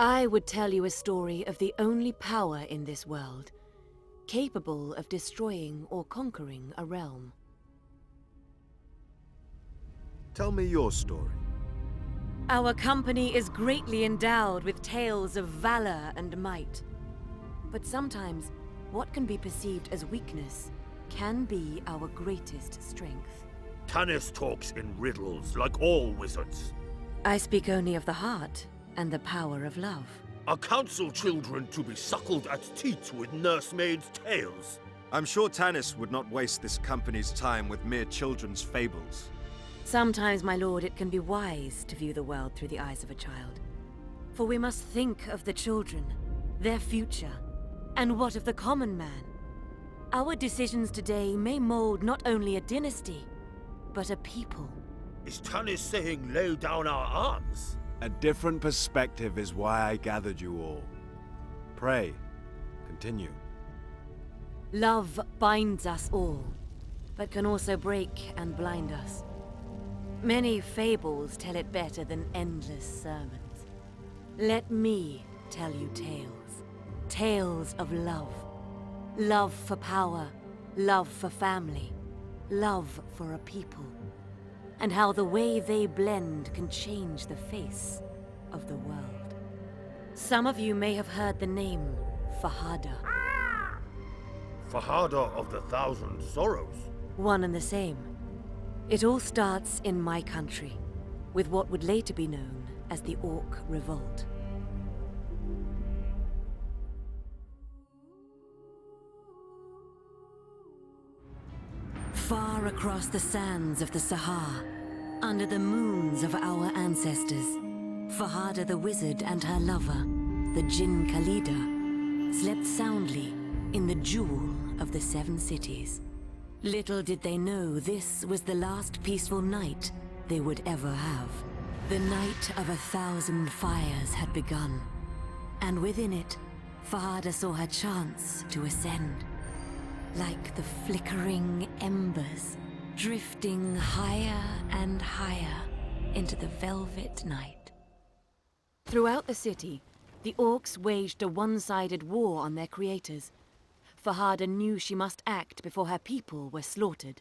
I would tell you a story of the only power in this world, capable of destroying or conquering a realm. Tell me your story. Our company is greatly endowed with tales of valor and might. But sometimes, what can be perceived as weakness can be our greatest strength. Tanis talks in riddles, like all wizards. I speak only of the heart and the power of love. Are counsel children to be suckled at teats with nursemaids' tales? I'm sure Tanis would not waste this company's time with mere children's fables. Sometimes, my lord, it can be wise to view the world through the eyes of a child. For we must think of the children, their future, and what of the common man? Our decisions today may mold not only a dynasty, but a people. Is Tanis saying lay down our arms? A different perspective is why I gathered you all. Pray, continue. Love binds us all, but can also break and blind us. Many fables tell it better than endless sermons. Let me tell you tales. Tales of love. Love for power, love for family, love for a people. And how the way they blend can change the face of the world. Some of you may have heard the name Fahada. Fahada of the Thousand Sorrows. One and the same. It all starts in my country, with what would later be known as the Orc Revolt. Far across the sands of the Sahara, under the moons of our ancestors, Fahada the wizard and her lover, the Jinn Khalida, slept soundly in the jewel of the Seven Cities. Little did they know this was the last peaceful night they would ever have. The night of 1,000 fires had begun, and within it, Fahada saw her chance to ascend. Like the flickering embers, drifting higher and higher into the velvet night. Throughout the city, the orcs waged a one-sided war on their creators. Fahada knew she must act before her people were slaughtered.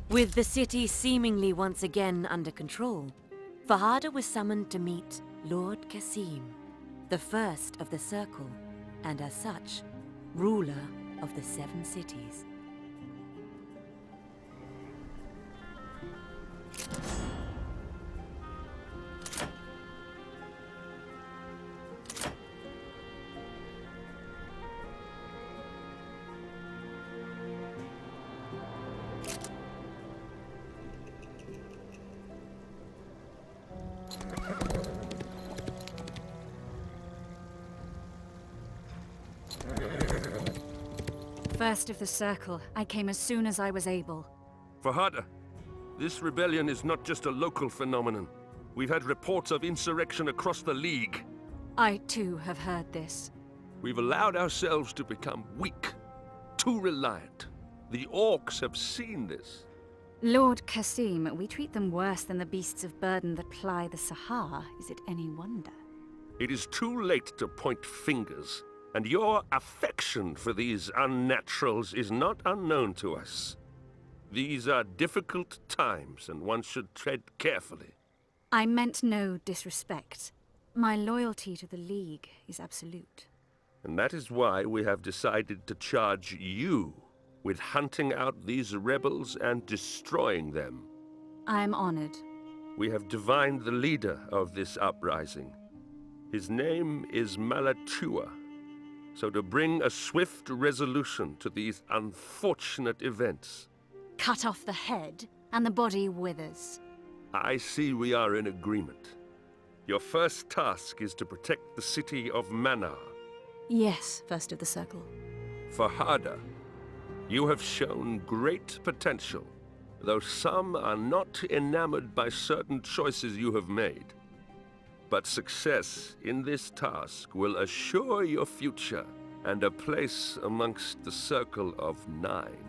With the city seemingly once again under control, Fahada was summoned to meet Lord Qasim, the first of the Circle, and as such, ruler of the Seven Cities. First of the Circle, I came as soon as I was able. Fahada, this rebellion is not just a local phenomenon. We've had reports of insurrection across the League. I too have heard this. We've allowed ourselves to become weak, too reliant. The orcs have seen this. Lord Qasim, we treat them worse than the beasts of burden that ply the Sahara. Is it any wonder? It is too late to point fingers, and your affection for these unnaturals is not unknown to us. These are difficult times, and one should tread carefully. I meant no disrespect. My loyalty to the League is absolute. And that is why we have decided to charge you with hunting out these rebels and destroying them. I'm honored. We have divined the leader of this uprising. His name is Malachua. So to bring a swift resolution to these unfortunate events, Cut off the head, and the body withers. I see we are in agreement. Your first task is to protect the city of Manar. Yes, first of the circle. Farhada, you have shown great potential, though some are not enamored by certain choices you have made. But success in this task will assure your future and a place amongst the Circle of Nine.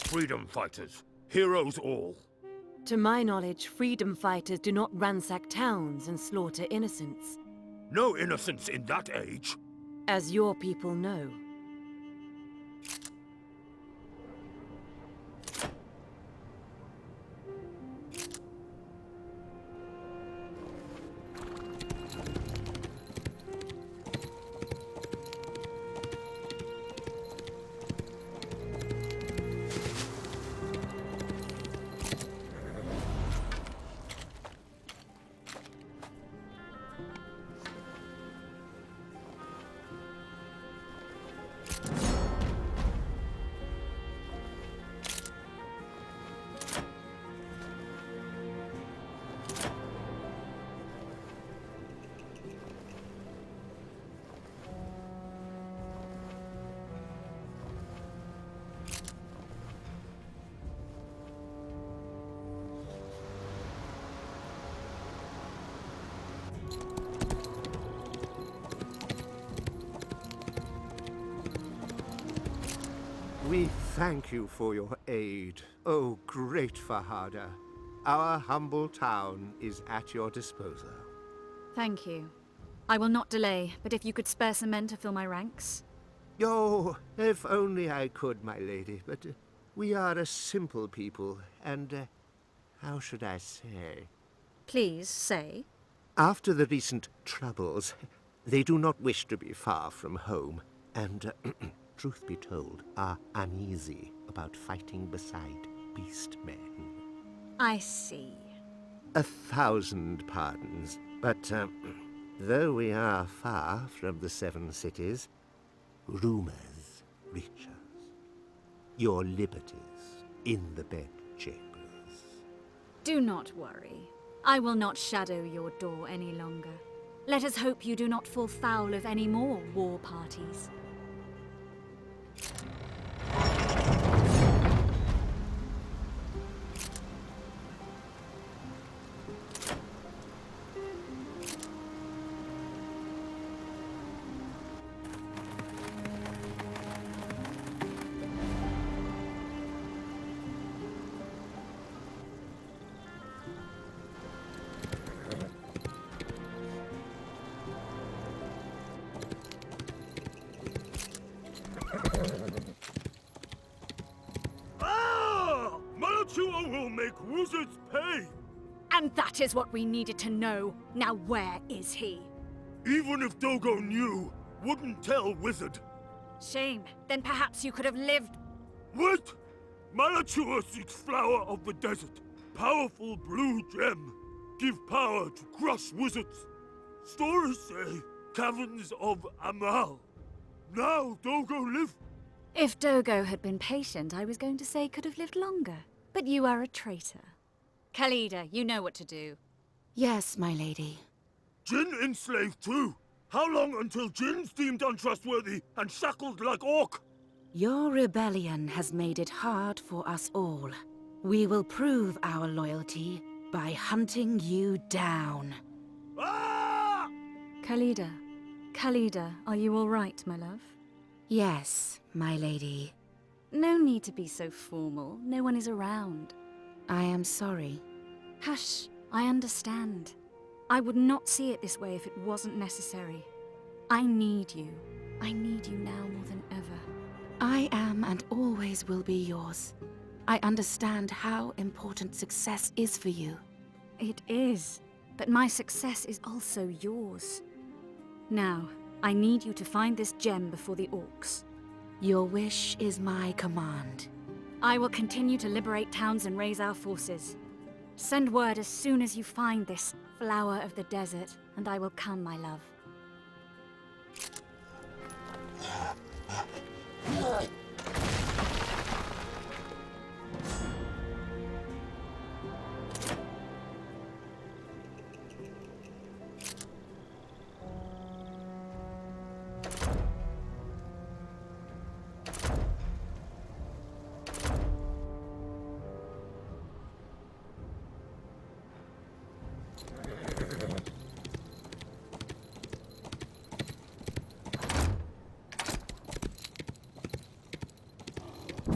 Freedom fighters, heroes all. To my knowledge, freedom fighters do not ransack towns and slaughter innocents. No innocence in that age. As your people know. We thank you for your aid, O great Farhada. Our humble town is at your disposal. Thank you. I will not delay, but if you could spare some men to fill my ranks. Oh, if only I could, my lady, but we are a simple people, and how should I say? Please, say. After the recent troubles, they do not wish to be far from home, and, truth be told, are uneasy about fighting beside beast men. I see. 1,000 pardons, but though we are far from the 7 cities, rumors reach us. Your liberties in the bedchambers. Do not worry. I will not shadow your door any longer. Let us hope you do not fall foul of any more war parties. Malachua will make wizards pay! And that is what we needed to know. Now where is he? Even if Dogo knew, wouldn't tell wizard. Shame. Then perhaps you could have lived. What? Malachua seeks flower of the desert. Powerful blue gem. Give power to crush wizards. Stories say, caverns of Amal. Now Dogo live. If Dogo had been patient, I was going to say could have lived longer. But you are a traitor. Khalida, you know what to do. Yes, my lady. Jinn enslaved too. How long until Jinn's deemed untrustworthy and shackled like Orc? Your rebellion has made it hard for us all. We will prove our loyalty by hunting you down. Ah! Khalida. Khalida, are you all right, my love? Yes, my lady. No need to be so formal. No one is around. I am sorry. Hush, I understand. I would not see it this way if it wasn't necessary. I need you. I need you now more than ever. I am and always will be yours. I understand how important success is for you. It is, but my success is also yours. Now, I need you to find this gem before the orcs. Your wish is my command. I will continue to liberate towns and raise our forces. Send word as soon as you find this flower of the desert, and I will come, my love.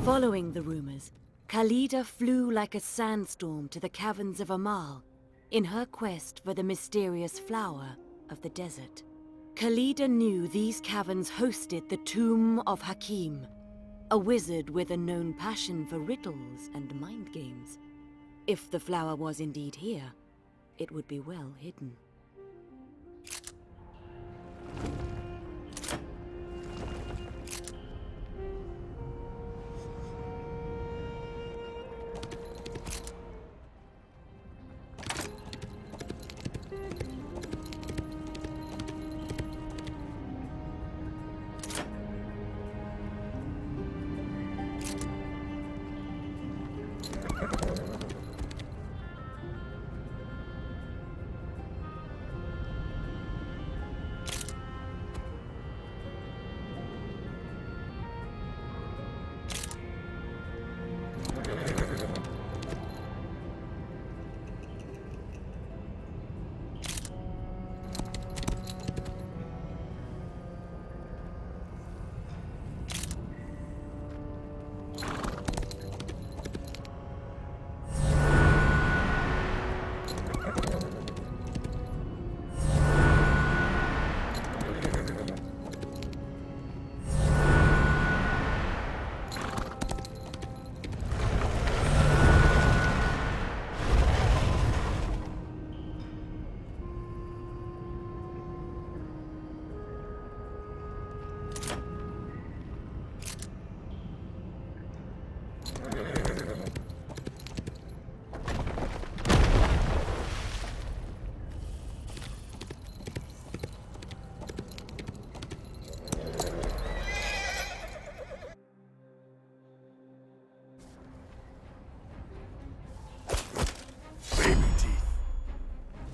Following the rumors, Khalida flew like a sandstorm to the caverns of Amal in her quest for the mysterious flower of the desert. Khalida knew these caverns hosted the tomb of Hakim, a wizard with a known passion for riddles and mind games. If the flower was indeed here, it would be well hidden.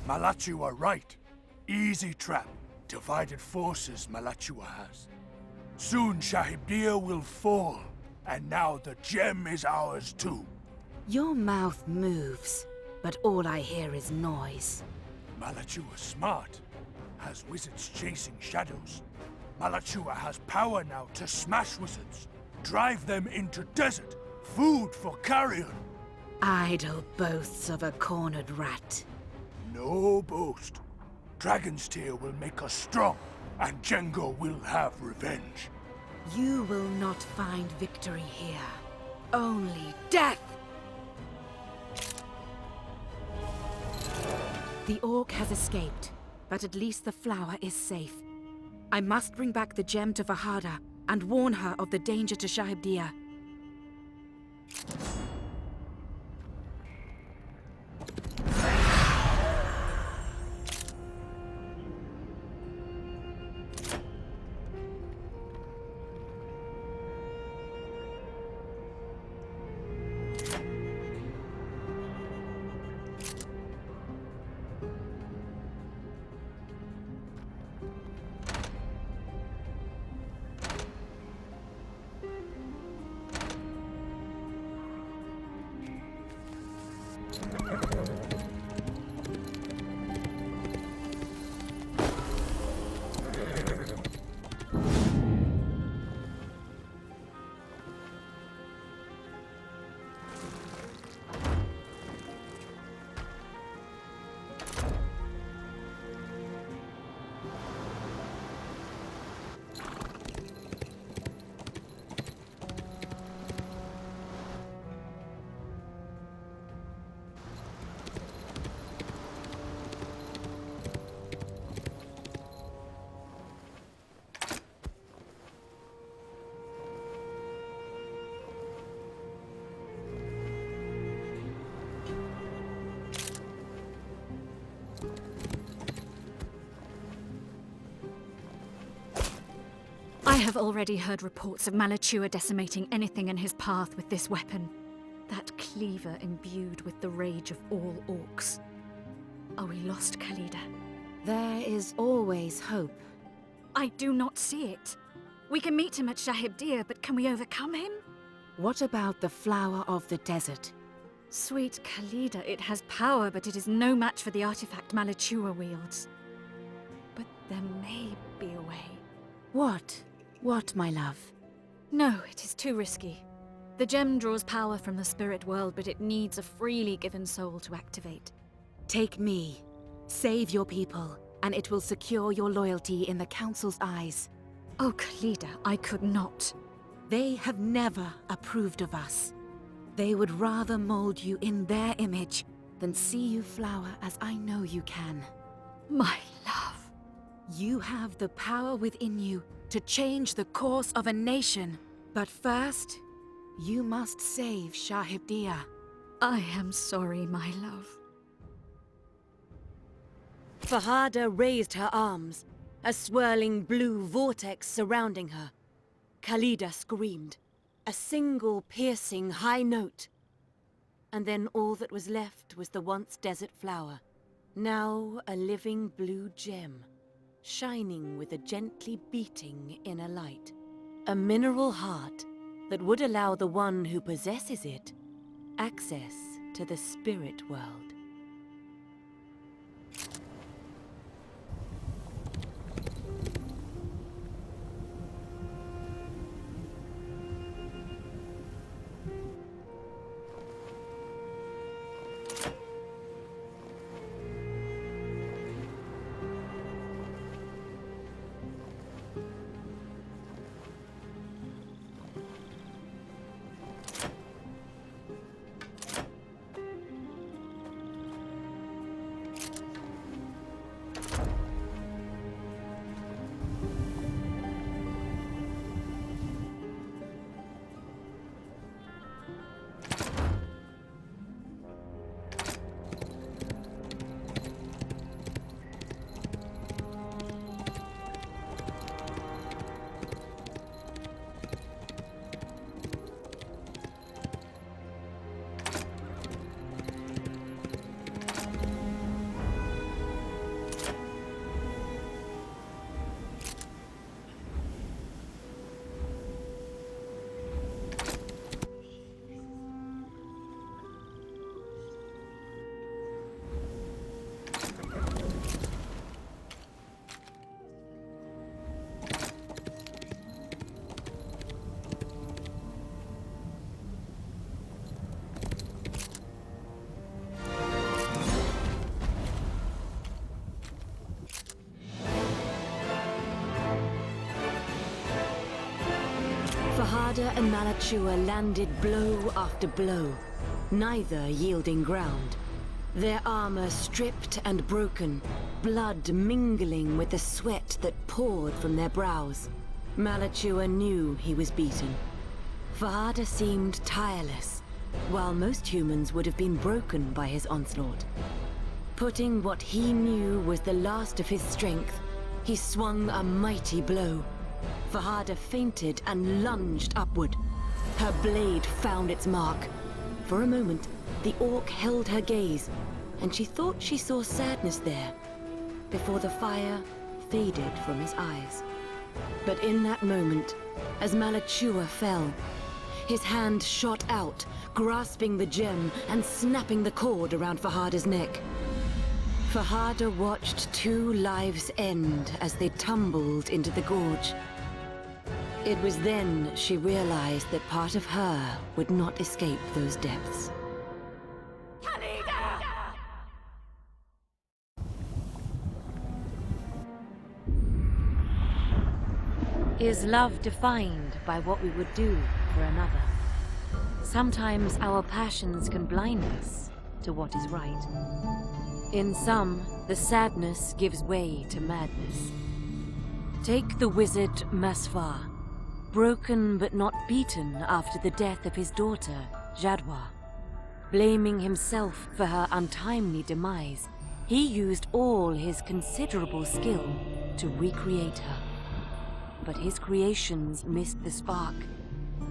Malachua right. Easy trap. Divided forces Malachua has. Soon Shahibdir will fall, and now the gem is ours too. Your mouth moves, but all I hear is noise. Malachua's smart. Has wizards chasing shadows. Malachua has power now to smash wizards. Drive them into desert. Food for carrion. Idle boasts of a cornered rat. No boast. Dragon's Tear will make us strong, and Django will have revenge. You will not find victory here. Only death! The orc has escaped, but at least the flower is safe. I must bring back the gem to Fahada and warn her of the danger to Shahibdir. I have already heard reports of Malachua decimating anything in his path with this weapon. That cleaver imbued with the rage of all orcs. Are we lost, Khalida? There is always hope. I do not see it. We can meet him at Shahibdir, but can we overcome him? What about the flower of the desert? Sweet Khalida, it has power, but it is no match for the artifact Malachua wields. But there may be a way. What? What, my love? No, it is too risky. The gem draws power from the spirit world, but it needs a freely given soul to activate. Take me. Save your people, and it will secure your loyalty in the Council's eyes. Oh, Khalida, I could not. They have never approved of us. They would rather mold you in their image than see you flower as I know you can. My love. You have the power within you to change the course of a nation. But first, you must save Shahibdir. I am sorry, my love. Fahada raised her arms, a swirling blue vortex surrounding her. Khalida screamed, a single piercing high note. And then all that was left was the once desert flower, now a living blue gem, shining with a gently beating inner light. A mineral heart that would allow the one who possesses it access to the spirit world. Fahada and Malachua landed blow after blow, neither yielding ground. Their armor stripped and broken, blood mingling with the sweat that poured from their brows. Malachua knew he was beaten. Fahada seemed tireless, while most humans would have been broken by his onslaught. Putting what he knew was the last of his strength, he swung a mighty blow. Fahada fainted and lunged upward. Her blade found its mark. For a moment, the orc held her gaze, and she thought she saw sadness there, before the fire faded from his eyes. But in that moment, as Malachua fell, his hand shot out, grasping the gem and snapping the cord around Fahada's neck. Fahada watched 2 lives end as they tumbled into the gorge. It was then she realized that part of her would not escape those depths. Khalida! Is love defined by what we would do for another? Sometimes our passions can blind us to what is right. In some, the sadness gives way to madness. Take the wizard Masvar, broken but not beaten after the death of his daughter, Jadua. Blaming himself for her untimely demise, he used all his considerable skill to recreate her. But his creations missed the spark,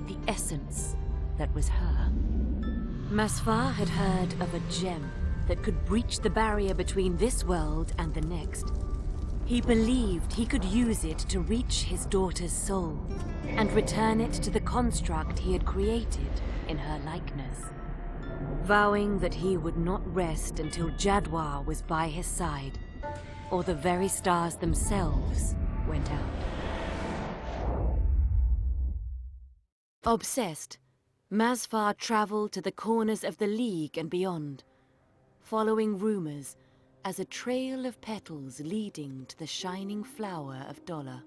the essence that was her. Masvar had heard of a gem that could breach the barrier between this world and the next. He believed he could use it to reach his daughter's soul and return it to the construct he had created in her likeness. Vowing that he would not rest until Jadua was by his side, or the very stars themselves went out. Obsessed, Masvar traveled to the corners of the League and beyond, following rumors as a trail of petals leading to the shining flower of Dollar.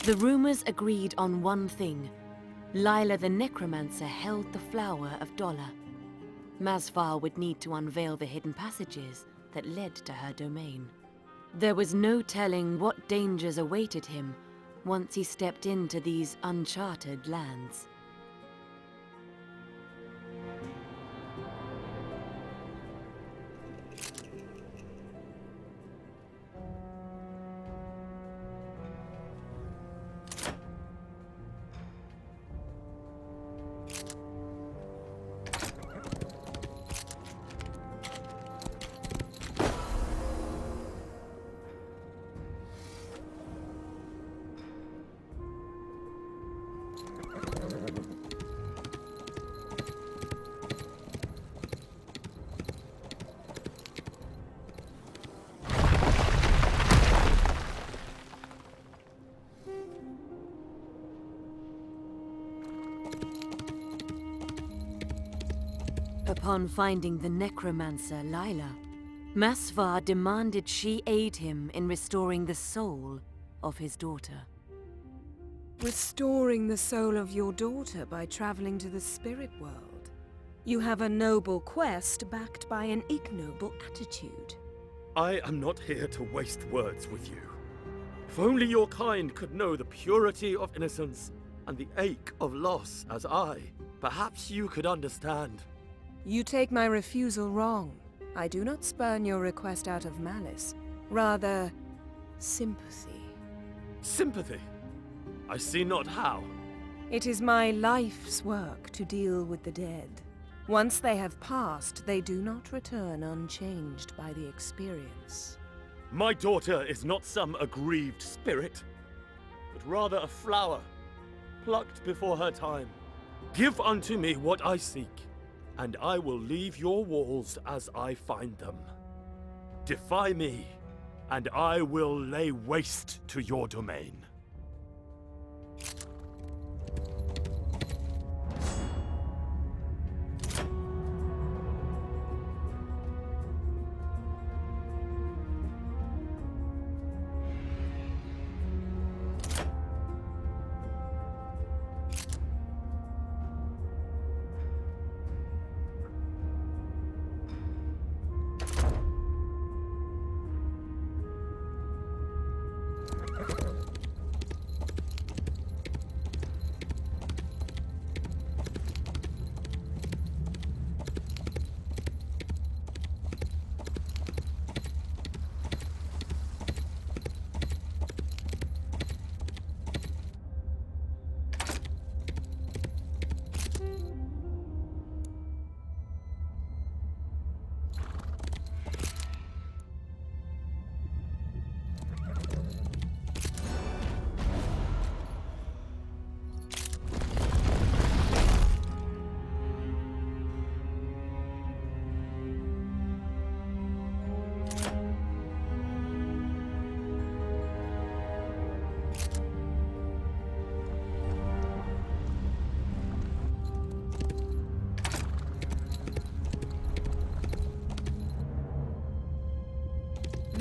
The rumors agreed on one thing. Lila the Necromancer held the flower of Dollar. Masvar would need to unveil the hidden passages that led to her domain. There was no telling what dangers awaited him once he stepped into these uncharted lands. Upon finding the necromancer Lila, Masvar demanded she aid him in restoring the soul of his daughter. Restoring the soul of your daughter by traveling to the spirit world. You have a noble quest backed by an ignoble attitude. I am not here to waste words with you. If only your kind could know the purity of innocence and the ache of loss as I, perhaps you could understand. You take my refusal wrong. I do not spurn your request out of malice. Rather, sympathy. Sympathy? I see not how. It is my life's work to deal with the dead. Once they have passed, they do not return unchanged by the experience. My daughter is not some aggrieved spirit, but rather a flower, plucked before her time. Give unto me what I seek, and I will leave your walls as I find them. Defy me, and I will lay waste to your domain.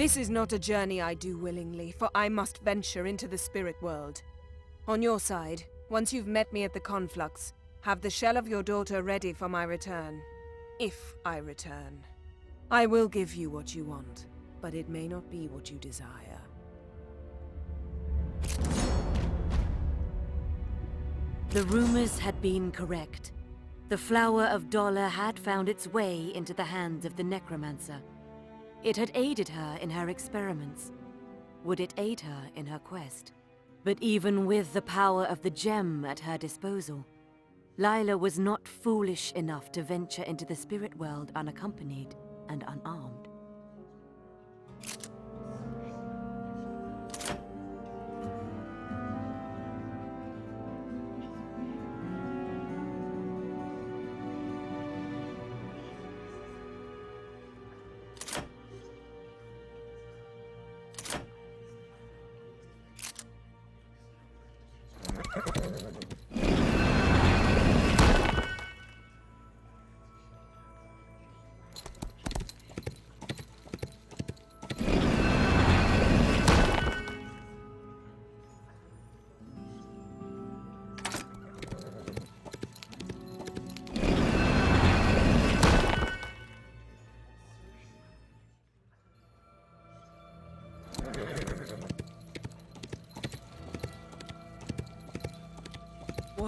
This is not a journey I do willingly, for I must venture into the spirit world. On your side, once you've met me at the conflux, have the shell of your daughter ready for my return. If I return. I will give you what you want, but it may not be what you desire. The rumors had been correct. The flower of Dollar had found its way into the hands of the necromancer. It had aided her in her experiments. Would it aid her in her quest? But even with the power of the gem at her disposal, Lila was not foolish enough to venture into the spirit world unaccompanied and unarmed.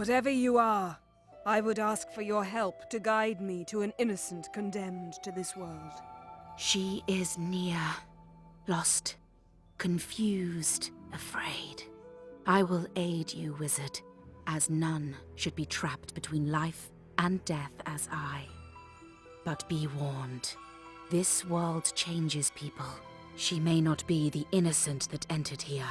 Whatever you are, I would ask for your help to guide me to an innocent condemned to this world. She is near, lost, confused, afraid. I will aid you, wizard, as none should be trapped between life and death as I. But be warned, this world changes people. She may not be the innocent that entered here.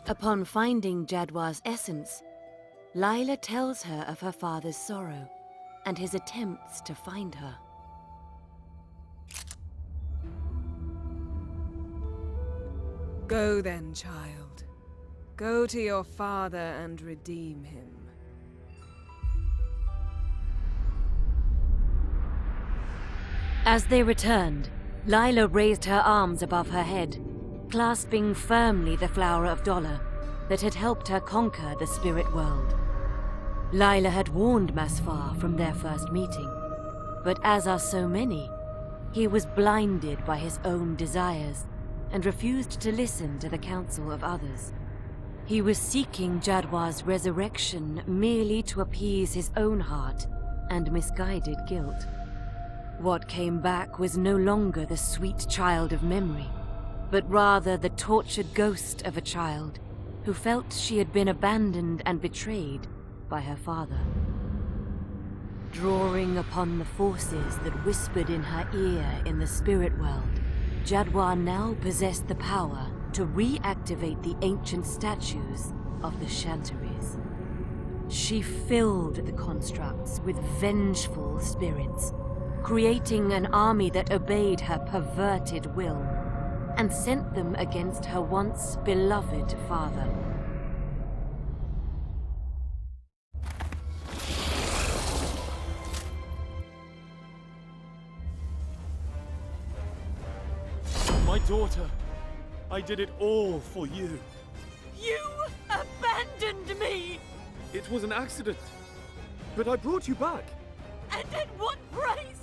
Upon finding Jadua's essence, Lila tells her of her father's sorrow and his attempts to find her. Go then, child. Go to your father and redeem him. As they returned, Lila raised her arms above her head, clasping firmly the flower of Dollar that had helped her conquer the spirit world. Lila had warned Masvar from their first meeting, but as are so many, he was blinded by his own desires and refused to listen to the counsel of others. He was seeking Jadua's resurrection merely to appease his own heart and misguided guilt. What came back was no longer the sweet child of memory, but rather the tortured ghost of a child who felt she had been abandoned and betrayed by her father. Drawing upon the forces that whispered in her ear in the spirit world, Jadua now possessed the power to reactivate the ancient statues of the Shantaries. She filled the constructs with vengeful spirits, creating an army that obeyed her perverted will, and sent them against her once beloved father. My daughter, I did it all for you. You abandoned me! It was an accident, but I brought you back. And at what price?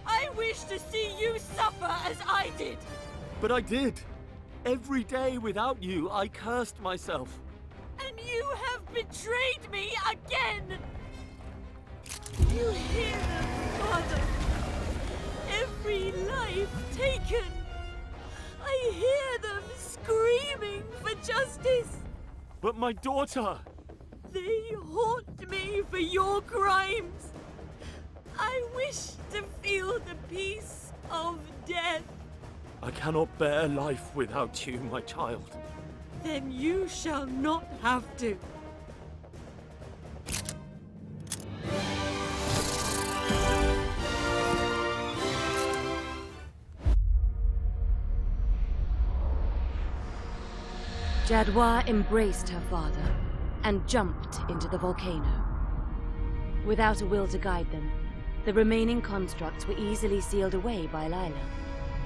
I wish to see you suffer as I did. But I did. Every day without you, I cursed myself. And you have betrayed me again! You hear them, Father? Every life taken. I hear them screaming for justice. But my daughter! They haunt me for your crimes. I wish to feel the peace of death. I cannot bear life without you, my child. Then you shall not have to. Jadua embraced her father and jumped into the volcano. Without a will to guide them, the remaining constructs were easily sealed away by Lila,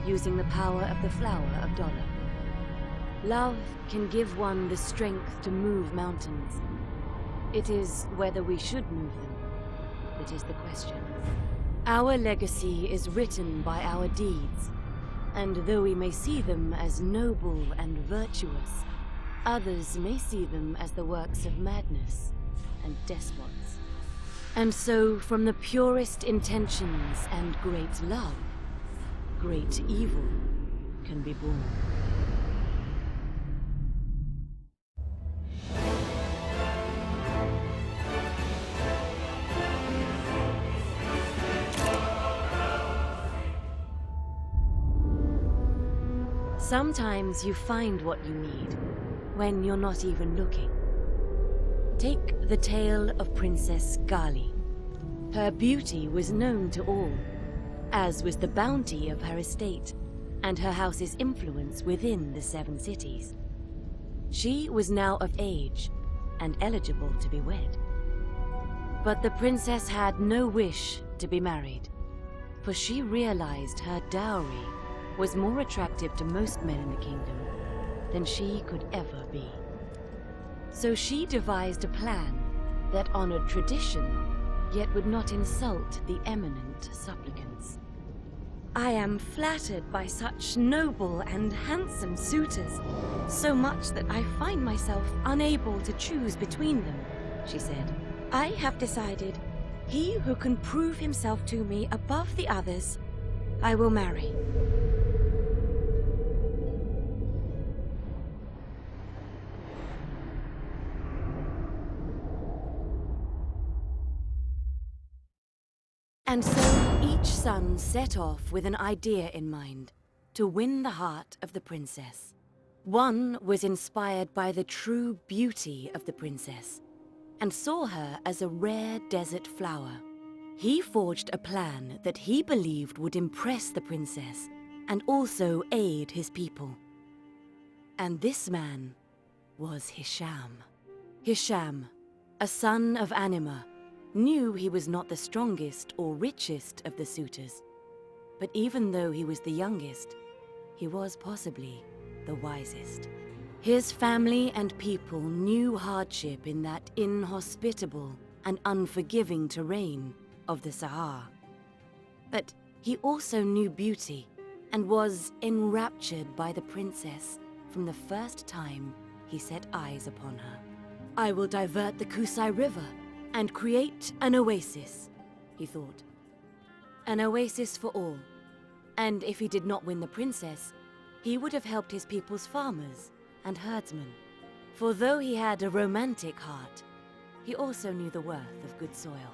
using the power of the flower of Dollar. Love can give one the strength to move mountains. It is whether we should move them that is the question. Our legacy is written by our deeds, and though we may see them as noble and virtuous, others may see them as the works of madness and despots. And so, from the purest intentions and great love, great evil can be born. Sometimes you find what you need when you're not even looking. Take the tale of Princess Gari. Her beauty was known to all, as was the bounty of her estate and her house's influence within the 7 cities. She was now of age and eligible to be wed. But the princess had no wish to be married, for she realized her dowry was more attractive to most men in the kingdom than she could ever be. So she devised a plan that honored tradition, yet would not insult the eminent supplicants. I am flattered by such noble and handsome suitors, so much that I find myself unable to choose between them, she said. I have decided, he who can prove himself to me above the others, I will marry. And so each son set off with an idea in mind, to win the heart of the princess. One was inspired by the true beauty of the princess, and saw her as a rare desert flower. He forged a plan that he believed would impress the princess, and also aid his people. And this man was Hisham. Hisham, a son of Anima, knew he was not the strongest or richest of the suitors. But even though he was the youngest, he was possibly the wisest. His family and people knew hardship in that inhospitable and unforgiving terrain of the Sahara. But he also knew beauty and was enraptured by the princess from the first time he set eyes upon her. I will divert the Kusai River and create an oasis, he thought. An oasis for all. And if he did not win the princess, he would have helped his people's farmers and herdsmen. For though he had a romantic heart, he also knew the worth of good soil.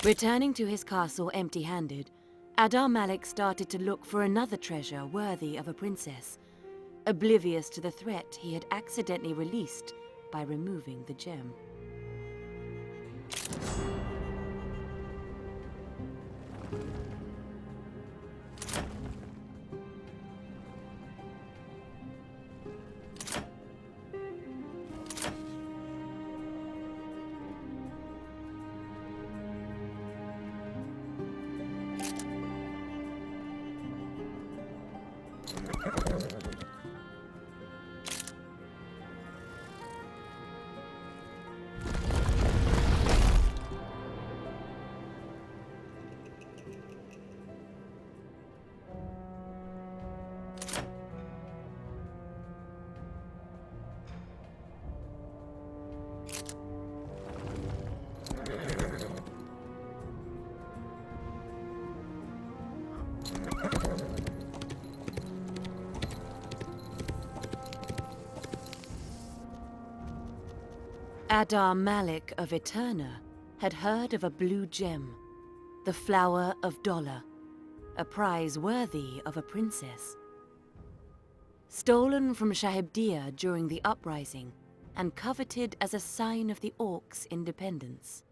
Returning to his castle empty-handed, Adar Malik started to look for another treasure worthy of a princess, oblivious to the threat he had accidentally released by removing the gem. Adar Malik of Eterna had heard of a blue gem, the flower of Dollar, a prize worthy of a princess. Stolen from Shahibdia during the uprising and coveted as a sign of the Orcs' independence.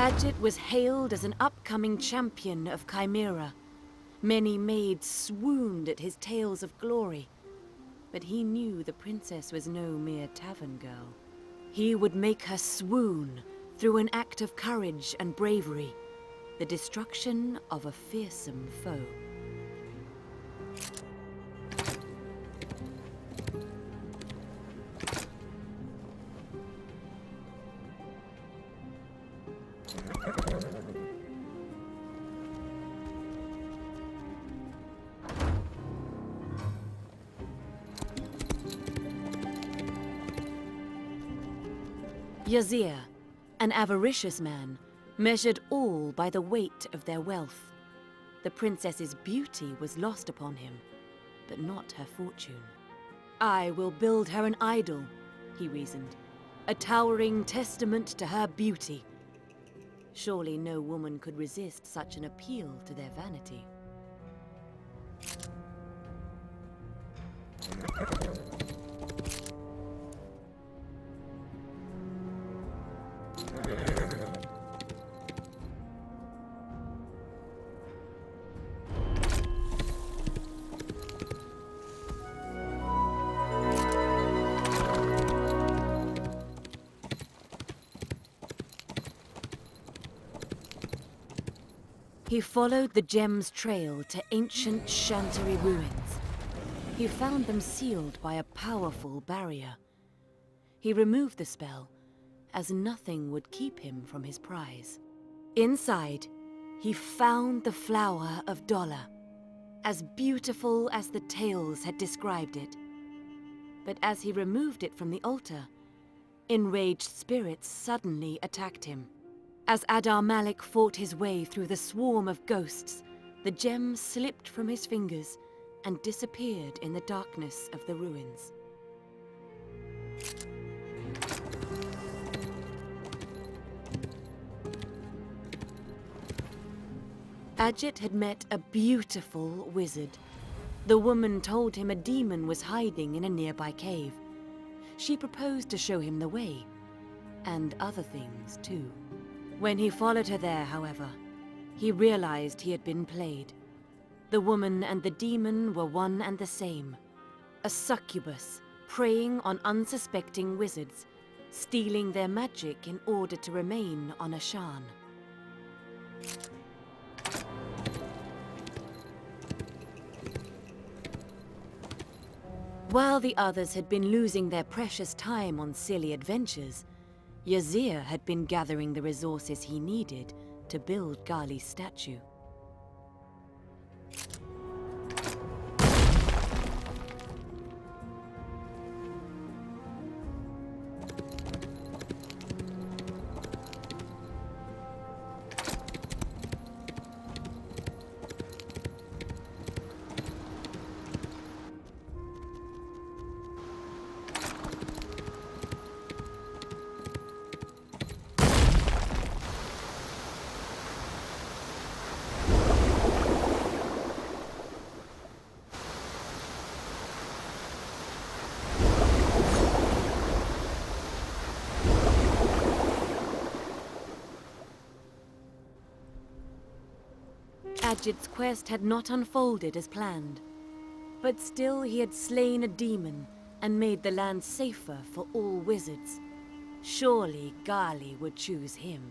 Adjit was hailed as an upcoming champion of Chimera. Many maids swooned at his tales of glory. But he knew the princess was no mere tavern girl. He would make her swoon through an act of courage and bravery, the destruction of a fearsome foe. Yazir, an avaricious man, measured all by the weight of their wealth. The princess's beauty was lost upon him, but not her fortune. I will build her an idol, he reasoned, a towering testament to her beauty. Surely no woman could resist such an appeal to their vanity. He followed the gem's trail to ancient Chantry ruins. He found them sealed by a powerful barrier. He removed the spell, as nothing would keep him from his prize. Inside, he found the flower of Dollar, as beautiful as the tales had described it. But as he removed it from the altar, enraged spirits suddenly attacked him. As Adar Malik fought his way through the swarm of ghosts, the gem slipped from his fingers and disappeared in the darkness of the ruins. Adjit had met a beautiful wizard. The woman told him a demon was hiding in a nearby cave. She proposed to show him the way, and other things too. When he followed her there, however, he realized he had been played. The woman and the demon were one and the same. A succubus preying on unsuspecting wizards, stealing their magic in order to remain on Ashan. While the others had been losing their precious time on silly adventures, Yazir had been gathering the resources he needed to build Gali's statue. Adjit's quest had not unfolded as planned, but still he had slain a demon and made the land safer for all wizards. Surely Gali would choose him.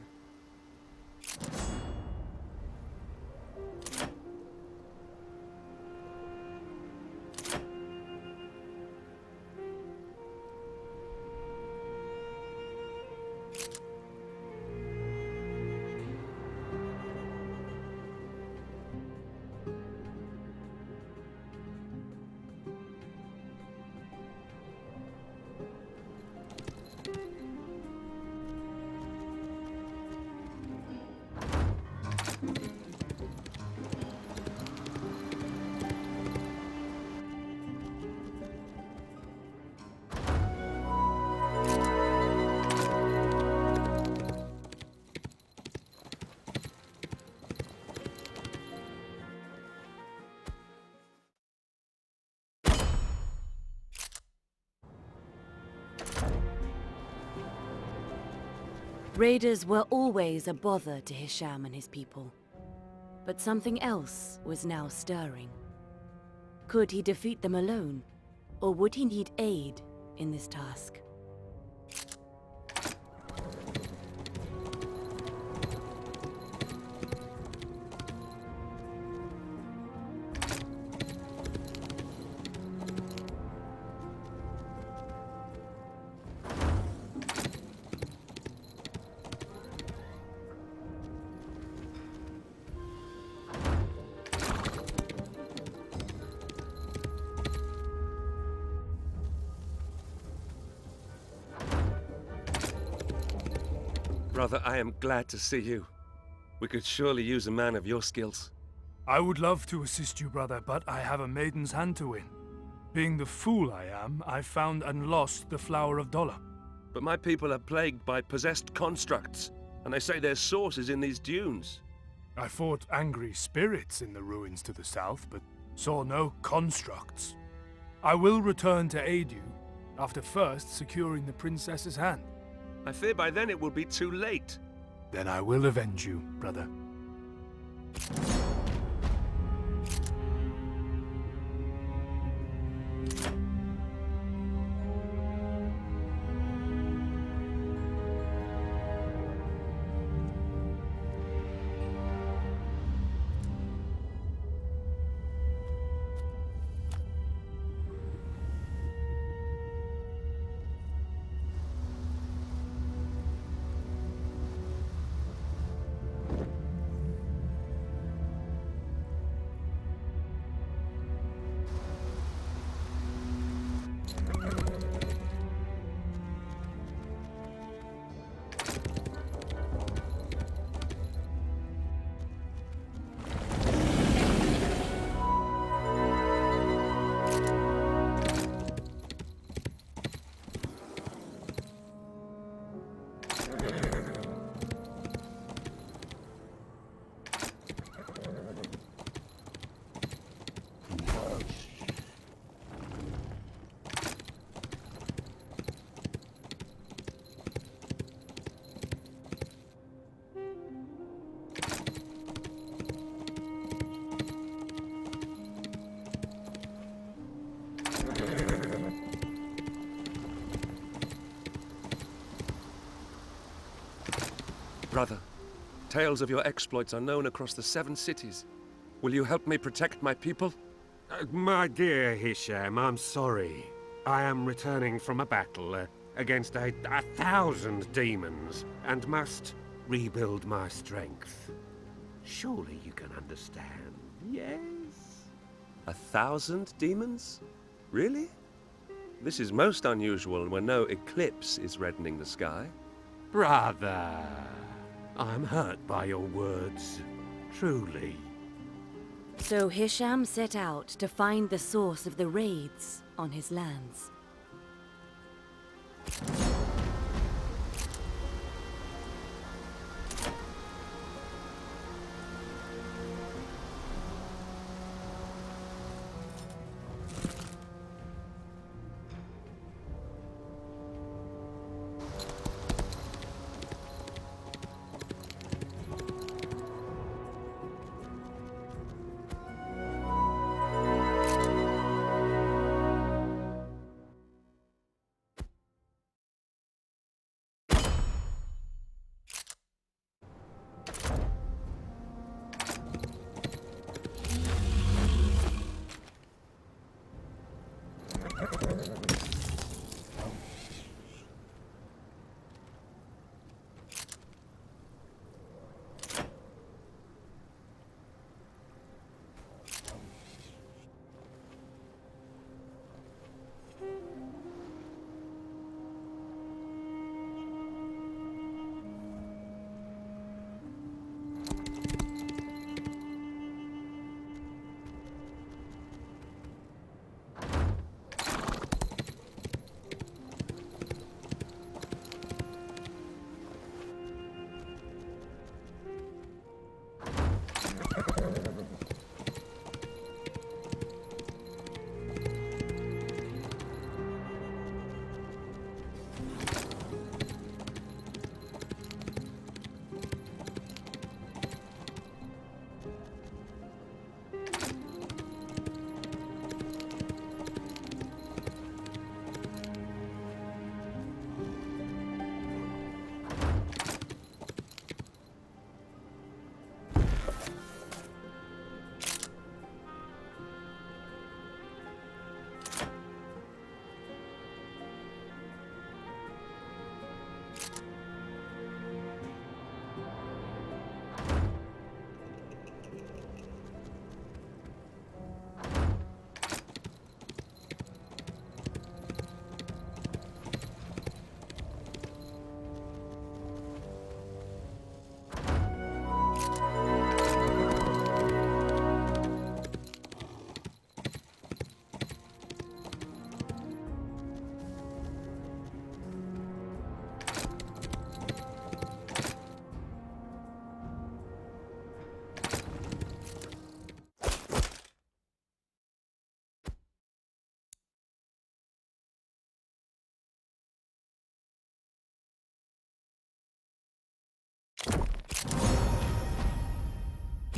Raiders were always a bother to Hisham and his people. But something else was now stirring. Could he defeat them alone, or would he need aid in this task? Brother, I am glad to see you. We could surely use a man of your skills. I would love to assist you, brother, but I have a maiden's hand to win. Being the fool I am, I found and lost the Flower of Dollar. But my people are plagued by possessed constructs, and they say their source is in these dunes. I fought angry spirits in the ruins to the south, but saw no constructs. I will return to aid you, after first securing the princess's hand. I fear by then it will be too late. Then I will avenge you, brother. Brother, tales of your exploits are known across the 7 cities. Will you help me protect my people? My dear Hisham, I'm sorry. I am returning from a battle against a 1,000 demons and must rebuild my strength. Surely you can understand, yes? 1,000 demons? Really? This is most unusual when no eclipse is reddening the sky. Brother, I'm hurt by your words, truly. So Hisham set out to find the source of the raids on his lands.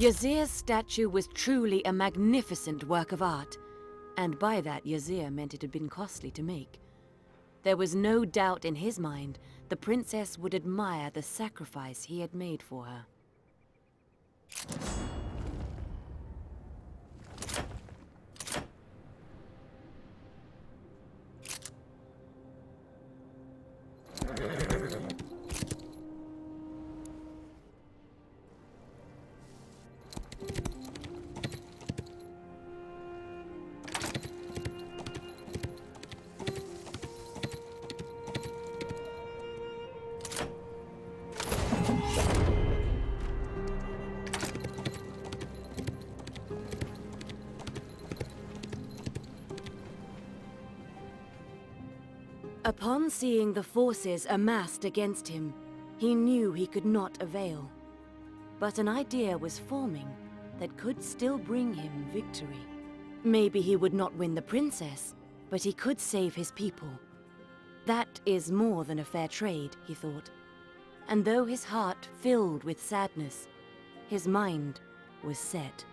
Yazir's statue was truly a magnificent work of art, and by that Yazir meant it had been costly to make. There was no doubt in his mind the princess would admire the sacrifice he had made for her. Upon seeing the forces amassed against him, he knew he could not avail. But an idea was forming that could still bring him victory. Maybe he would not win the princess, but he could save his people. That is more than a fair trade, he thought. And though his heart filled with sadness, his mind was set.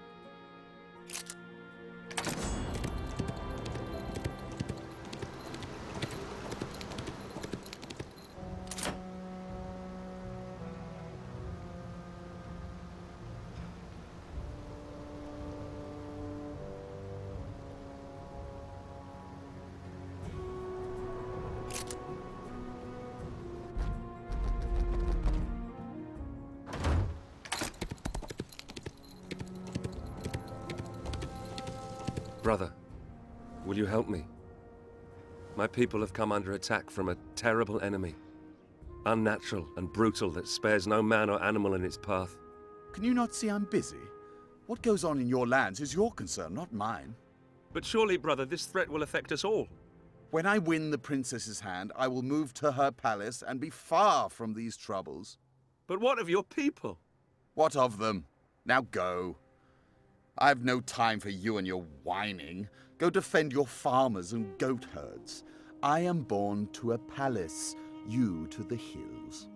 Brother, will you help me? My people have come under attack from a terrible enemy. Unnatural and brutal that spares no man or animal in its path. Can you not see I'm busy? What goes on in your lands is your concern, not mine. But surely, brother, this threat will affect us all. When I win the princess's hand, I will move to her palace and be far from these troubles. But what of your people? What of them? Now go. I've no time for you and your whining. Go defend your farmers and goat herds. I am born to a palace, you to the hills.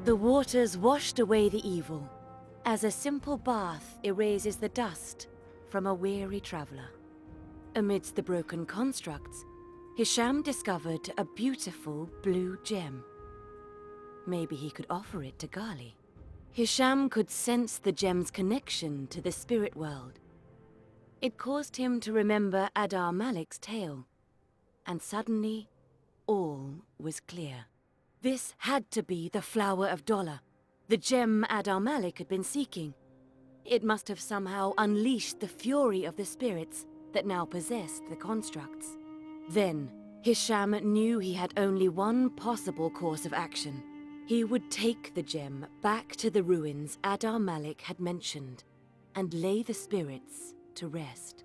The waters washed away the evil, as a simple bath erases the dust from a weary traveler. Amidst the broken constructs, Hisham discovered a beautiful blue gem. Maybe he could offer it to Gari. Hisham could sense the gem's connection to the spirit world. It caused him to remember Adar Malik's tale, and suddenly, all was clear. This had to be the Flower of Dollar, the gem Adar Malik had been seeking. It must have somehow unleashed the fury of the spirits that now possessed the constructs. Then, Hisham knew he had only one possible course of action. He would take the gem back to the ruins Adar Malik had mentioned, and lay the spirits to rest.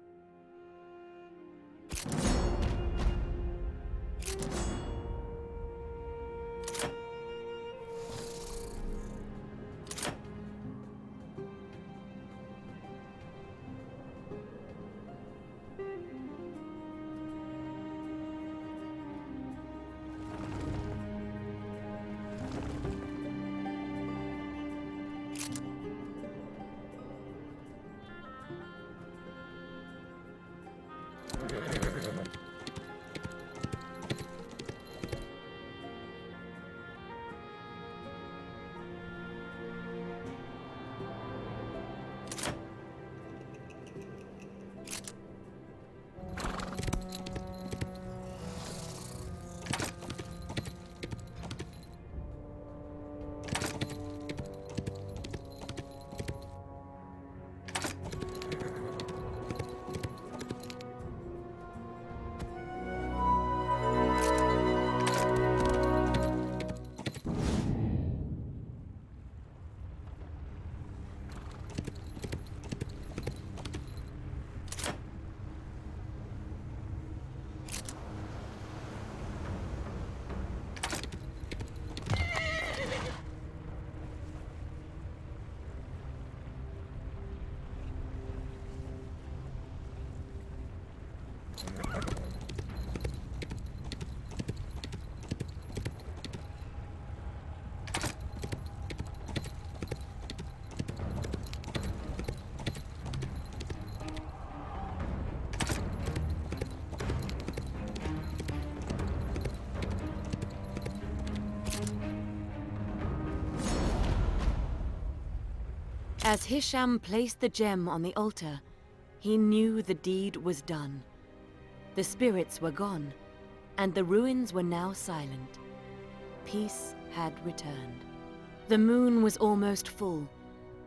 As Hisham placed the gem on the altar, he knew the deed was done. The spirits were gone, and the ruins were now silent. Peace had returned. The moon was almost full,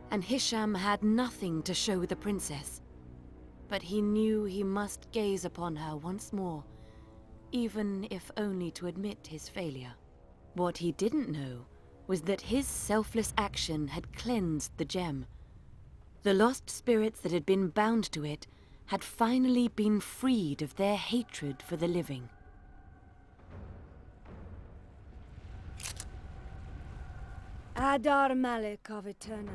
and Hisham had nothing to show the princess. But he knew he must gaze upon her once more, even if only to admit his failure. What he didn't know was that his selfless action had cleansed the gem. The lost spirits that had been bound to it had finally been freed of their hatred for the living. Adar Malik of Eternal,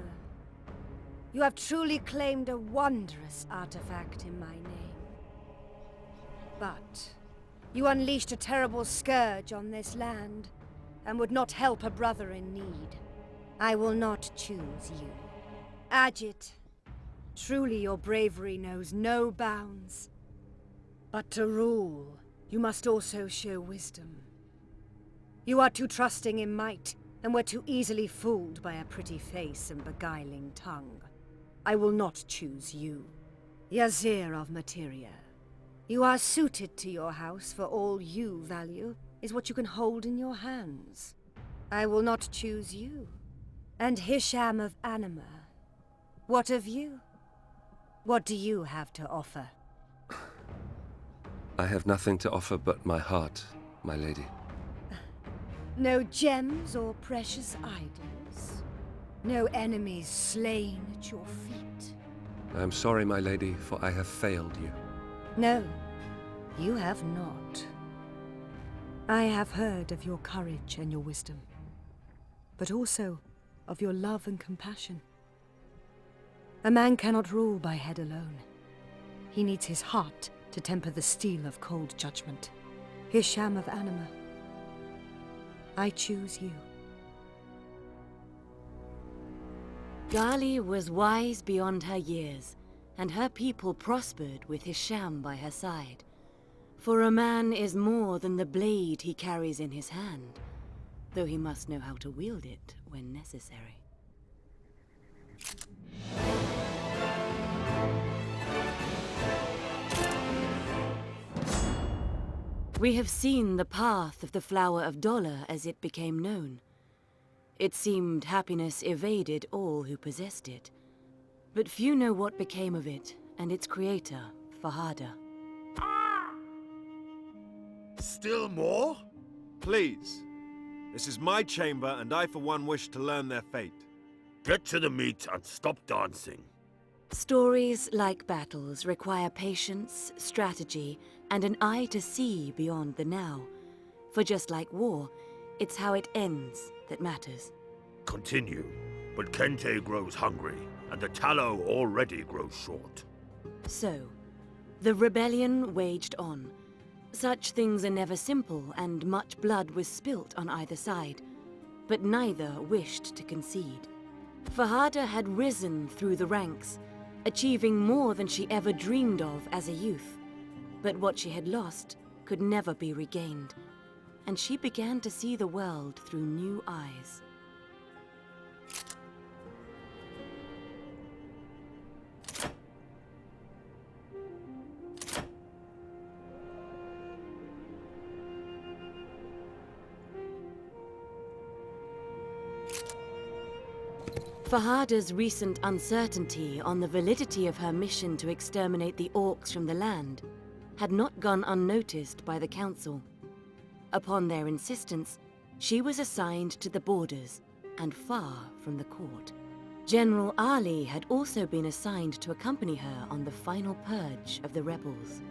you have truly claimed a wondrous artifact in my name. But you unleashed a terrible scourge on this land, and would not help a brother in need. I will not choose you. Ajit, truly your bravery knows no bounds. But to rule, you must also show wisdom. You are too trusting in might, and were too easily fooled by a pretty face and beguiling tongue. I will not choose you. Yazir of Materia, you are suited to your house, for all you value is what you can hold in your hands. I will not choose you. And Hisham of Anima, what of you? What do you have to offer? I have nothing to offer but my heart, my lady. No gems or precious idols? No enemies slain at your feet? I am sorry, my lady, for I have failed you. No, you have not. I have heard of your courage and your wisdom, but also of your love and compassion. A man cannot rule by head alone. He needs his heart to temper the steel of cold judgment. Hisham of Anima, I choose you. Gari was wise beyond her years, and her people prospered with Hisham by her side. For a man is more than the blade he carries in his hand, though he must know how to wield it when necessary. We have seen the path of the Flower of Dollar as it became known. It seemed happiness evaded all who possessed it, but few know what became of it and its creator, Fahada. Still more? Please. This is my chamber, and I for one wish to learn their fate. Get to the meat and stop dancing. Stories like battles require patience, strategy, and an eye to see beyond the now. For just like war, it's how it ends that matters. Continue, but Kente grows hungry, and the tallow already grows short. So, the rebellion waged on. Such things are never simple, and much blood was spilt on either side. But neither wished to concede. Fahada had risen through the ranks, achieving more than she ever dreamed of as a youth. But what she had lost could never be regained, and she began to see the world through new eyes. Fahada's recent uncertainty on the validity of her mission to exterminate the orcs from the land had not gone unnoticed by the council. Upon their insistence, she was assigned to the borders and far from the court. General Ali had also been assigned to accompany her on the final purge of the rebels.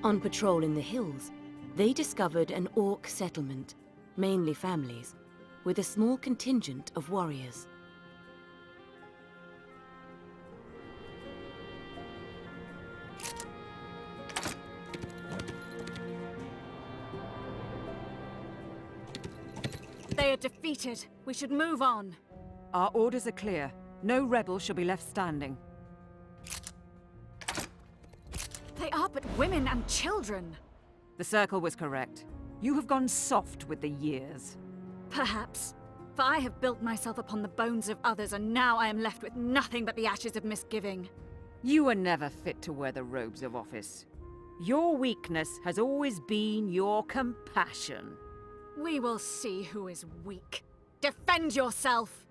On patrol in the hills, they discovered an orc settlement, mainly families, with a small contingent of warriors. They are defeated. We should move on. Our orders are clear. No rebel shall be left standing. They are but women and children. The circle was correct. You have gone soft with the years. Perhaps. For I have built myself upon the bones of others, and now I am left with nothing but the ashes of misgiving. You were never fit to wear the robes of office. Your weakness has always been your compassion. We will see who is weak. Defend yourself!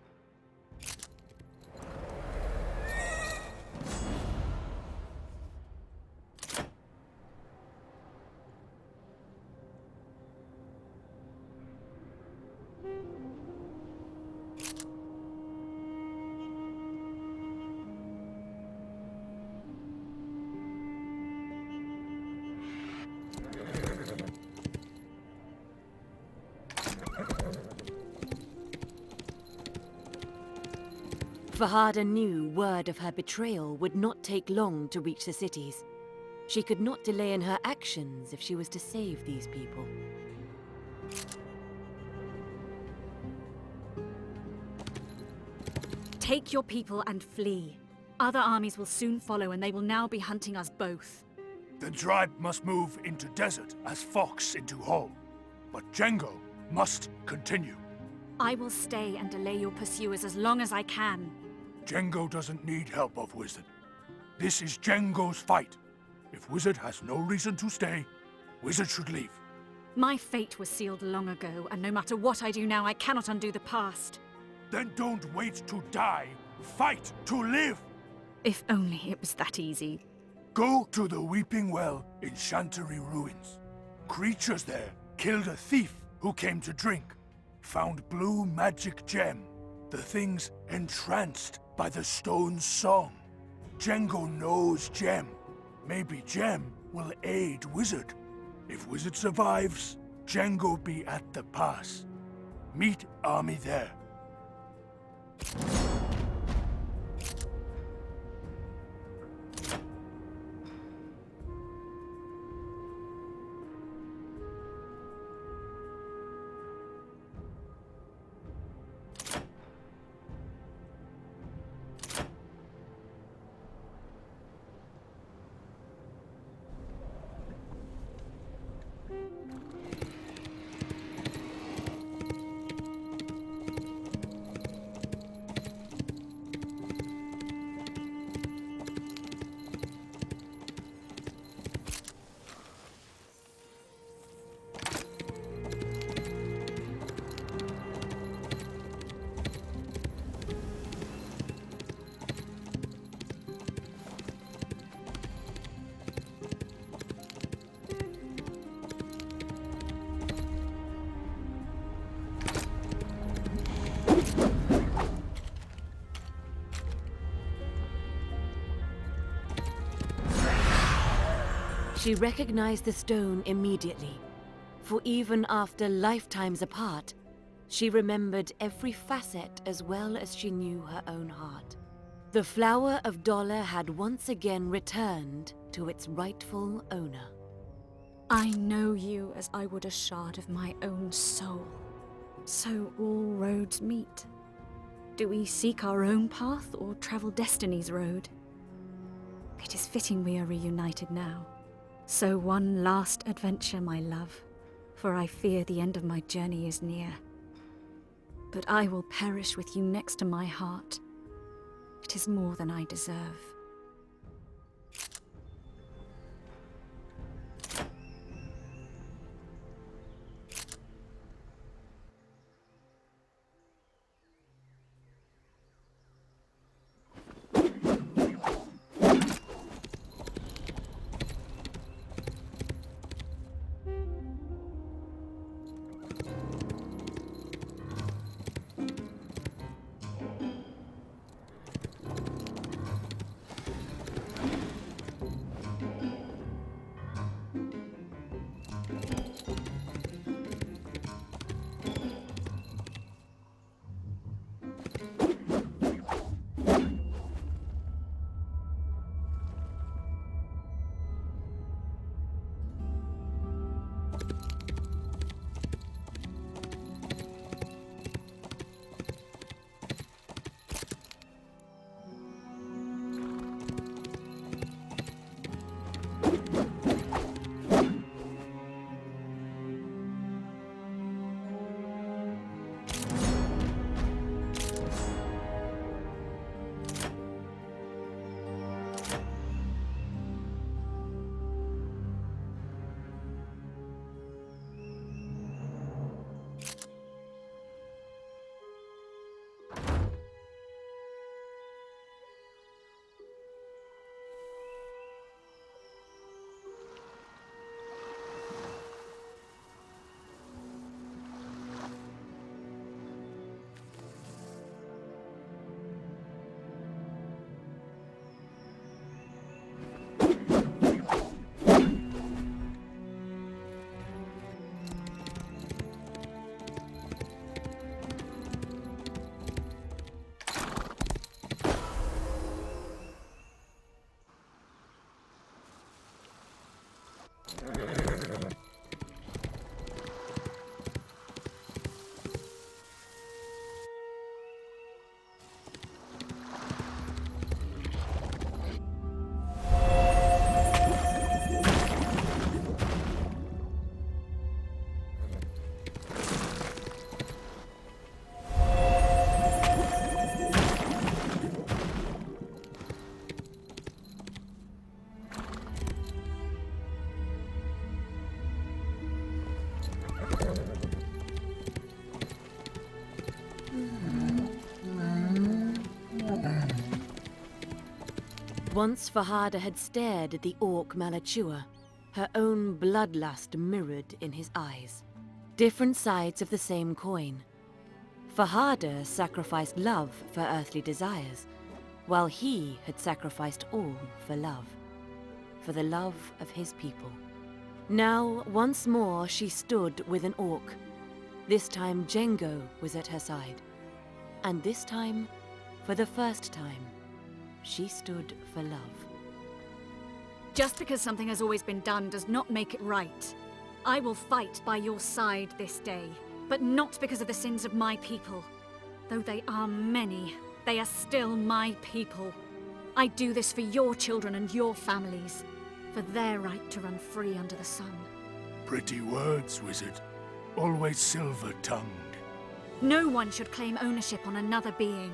Fahada knew word of her betrayal would not take long to reach the cities. She could not delay in her actions if she was to save these people. Take your people and flee. Other armies will soon follow, and they will now be hunting us both. The tribe must move into desert as fox into hole. But Django must continue. I will stay and delay your pursuers as long as I can. Django doesn't need help of Wizard. This is Django's fight. If Wizard has no reason to stay, Wizard should leave. My fate was sealed long ago, and no matter what I do now, I cannot undo the past. Then don't wait to die. Fight to live! If only it was that easy. Go to the Weeping Well in Chantery Ruins. Creatures there killed a thief who came to drink. Found blue magic gem. The thing's entranced by the stone's song. Django knows gem. Maybe gem will aid Wizard. If Wizard survives, Django be at the pass. Meet army there. She recognized the stone immediately, for even after lifetimes apart, she remembered every facet as well as she knew her own heart. The flower of Dollar had once again returned to its rightful owner. I know you as I would a shard of my own soul. So all roads meet. Do we seek our own path or travel Destiny's road? It is fitting we are reunited now. So one last adventure, my love, for I fear the end of my journey is near. But I will perish with you next to my heart. It is more than I deserve. Once Fahada had stared at the orc Malachua, her own bloodlust mirrored in his eyes. Different sides of the same coin. Fahada sacrificed love for earthly desires, while he had sacrificed all for love. For the love of his people. Now, once more, she stood with an orc. This time, Django was at her side. And this time, for the first time, she stood for love. Just because something has always been done does not make it right. I will fight by your side this day, but not because of the sins of my people. Though they are many, they are still my people. I do this for your children and your families, for their right to run free under the sun. Pretty words, wizard. Always silver-tongued. No one should claim ownership on another being.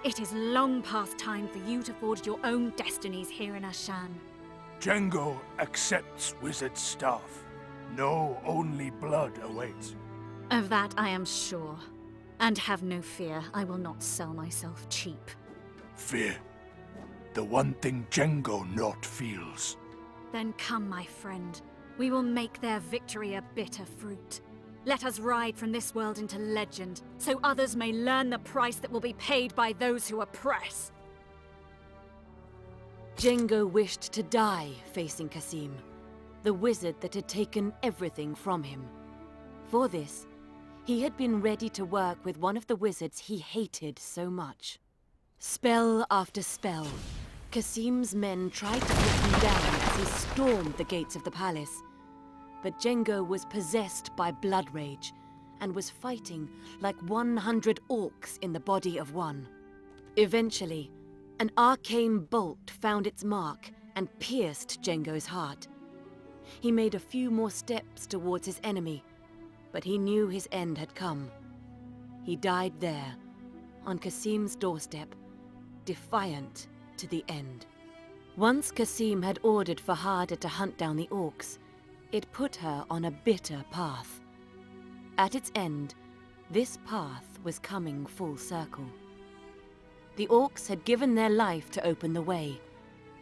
It is long past time for you to forge your own destinies here in Ashan. Django accepts wizard's staff. No, only blood awaits. Of that I am sure. And have no fear, I will not sell myself cheap. Fear. The one thing Django not feels. Then come, my friend. We will make their victory a bitter fruit. Let us ride from this world into legend, so others may learn the price that will be paid by those who oppress. Django wished to die facing Kasim, the wizard that had taken everything from him. For this, he had been ready to work with one of the wizards he hated so much. Spell after spell, Kasim's men tried to put him down as he stormed the gates of the palace. But Django was possessed by blood rage and was fighting like 100 orcs in the body of one. Eventually, an arcane bolt found its mark and pierced Django's heart. He made a few more steps towards his enemy, but he knew his end had come. He died there, on Kasim's doorstep, defiant to the end. Once Kasim had ordered Fahada to hunt down the orcs, it put her on a bitter path. At its end, this path was coming full circle. The orcs had given their life to open the way,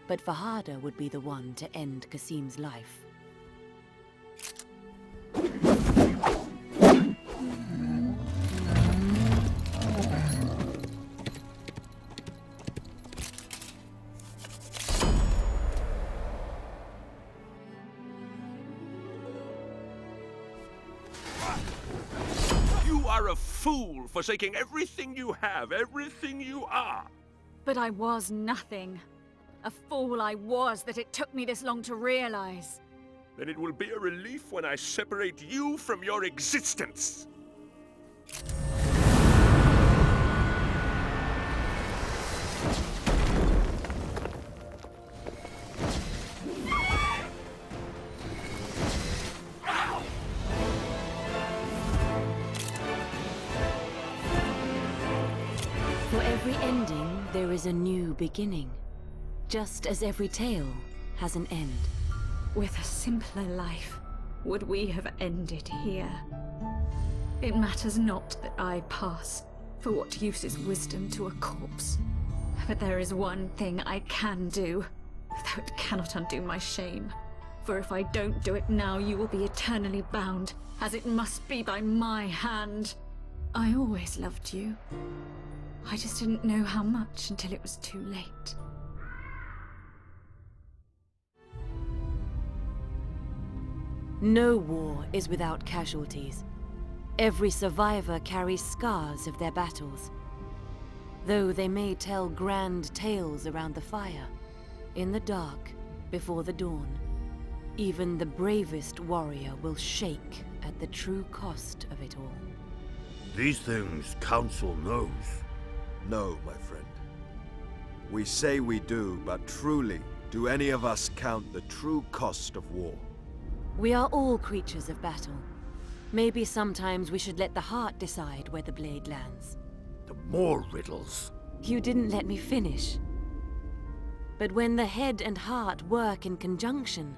but Fahada would be the one to end Kasim's life. You are a fool, forsaking everything you have, everything you are. But I was nothing. A fool I was that it took me this long to realize. Then it will be a relief when I separate you from your existence. For every ending, there is a new beginning. Just as every tale has an end. With a simpler life, would we have ended here? It matters not that I pass, for what use is wisdom to a corpse? But there is one thing I can do, though it cannot undo my shame. For if I don't do it now, you will be eternally bound, as it must be by my hand. I always loved you. I just didn't know how much until it was too late. No war is without casualties. Every survivor carries scars of their battles. Though they may tell grand tales around the fire, in the dark, before the dawn, even the bravest warrior will shake at the true cost of it all. These things counsel knows. No, my friend. We say we do, but truly, do any of us count the true cost of war? We are all creatures of battle. Maybe sometimes we should let the heart decide where the blade lands. The more riddles. You didn't let me finish. But when the head and heart work in conjunction,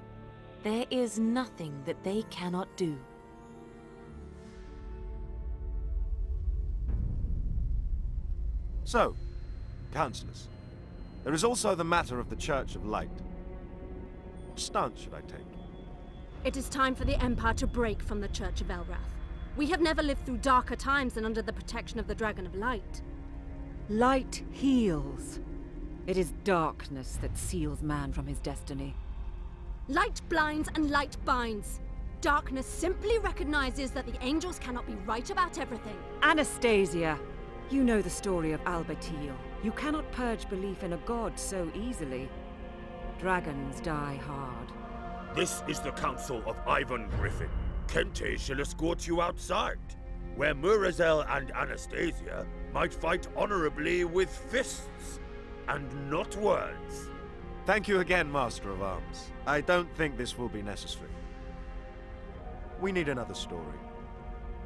there is nothing that they cannot do. So, counselors, There is also the matter of the Church of Light. What stance should I take? It is time for the Empire to break from the Church of Elrath. We have never lived through darker times than under the protection of the Dragon of Light. Light heals. It is darkness that seals man from his destiny. Light blinds and light binds. Darkness simply recognizes that the angels cannot be right about everything. Anastasia, you know the story of Albertil. You cannot purge belief in a god so easily. Dragons die hard. This is the counsel of Ivan Griffin. Kente shall escort you outside, where Murazel and Anastasia might fight honorably with fists, and not words. Thank you again, Master of Arms. I don't think this will be necessary. We need another story.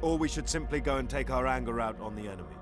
Or we should simply go and take our anger out on the enemy.